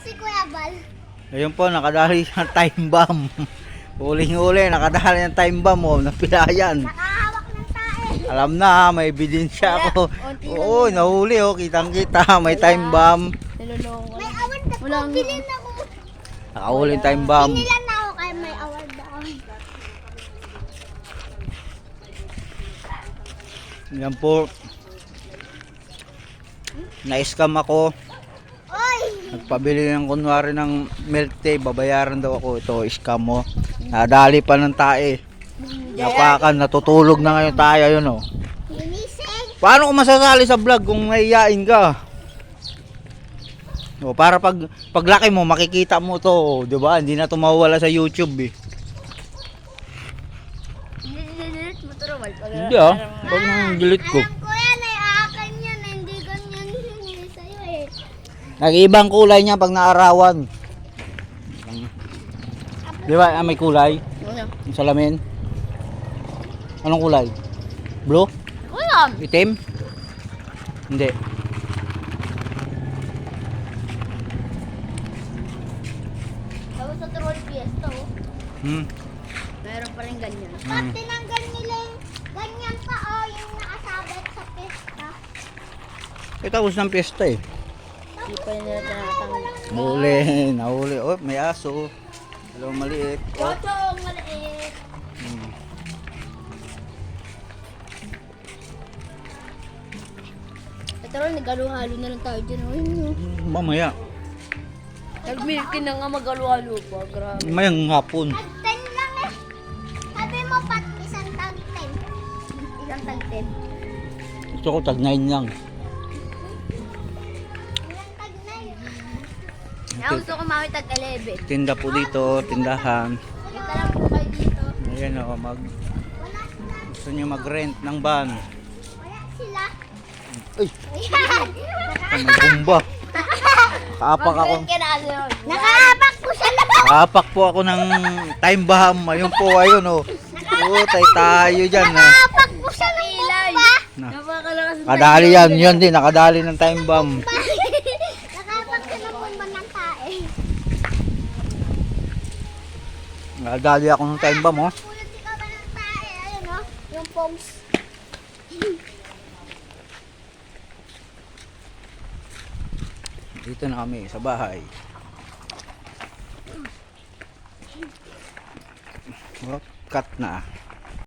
si Kuya Bal. Ayun po, nakadali ng time bomb. Huling-huli, nakadali ng time bomb. Oh, napilayan. Nakahawak ng tae. Alam na, may ebidensya ako. Oo, nahuli oh, kitang-kita. May time bomb. Niloloko. May award ako. Walang- Bilhin ako. Nakahuling time bomb. Pinilan ako kaya may award ako. Yan po. Na-scam ako. Oy! Nagpabili ng kunwari ng milk tea. Babayaran daw ako. Ito, scam mo. Nadali pa ng tae. Napakan, natutulog na ngayon tayo. Yun oh. Ginising. Paano ko masasali sa vlog kung mahihain ka? O, para paglaki mo, makikita mo to. Diba? Hindi na ito mawawala sa YouTube eh. Delete mo to, Romal. Hindi ah. Pag nang delete ko. Alam ko yan ay akin yan. Hindi ganyan yun sa'yo eh. Nag-ibang kulay niya pag naarawan. Di ba? May kulay. Ano? Yung salamin. Anong kulay? Blue? Ulam! Itim? Hindi. Tapos sa troll fiesta, oh. Hmm. Meron pa rin ganyan. Pag tinanggal nila yung ganyan pa yung nakasabit sa pista. Eh, tapos ng piyesta eh. Hindi pa nila tinatanggal. Nahuli. Nahuli. Oh, may aso. Hello, maliit. Oh. Chochong maliit! Hmm. Ito rin, nagalo-halo na lang tayo dyan. Ayun, no. Mamaya. Nag-milky na nga magalo-halo pa. Grabe. Mamayang hapon. Tag 10 lang eh. Sabi mo pat isang tag 10. Isang tag-10. Gusto ko tag 9 lang. Ilang tag na yun. Kaya gusto ko mawit tag-11. Tinda po dito, tindahan. Kita lang po kayo dito. Ayan o, Wala sila. gusto nyo mag-rent ng van. Wala sila. Ay, Ayan. may bomba. Kaapak ako. Mag-rent ka na kasi yun. Nakaapak ko sa loob. Kaapak po ako ng time bomb. Ayun po, ayun o. Oo, tayo dyan. Nakaapak ko sa loob ba? Na. Napakalakas ng Nakadali yan, yun din, nakadali ng time bomb. Nakaapak ka na po ba ng tae? Nakadali ako ng time bomb, oh. Pulot ikaw ba ng tae? Ayun o. Yung pogs. Dito na kami, sa bahay. Oh, cut na.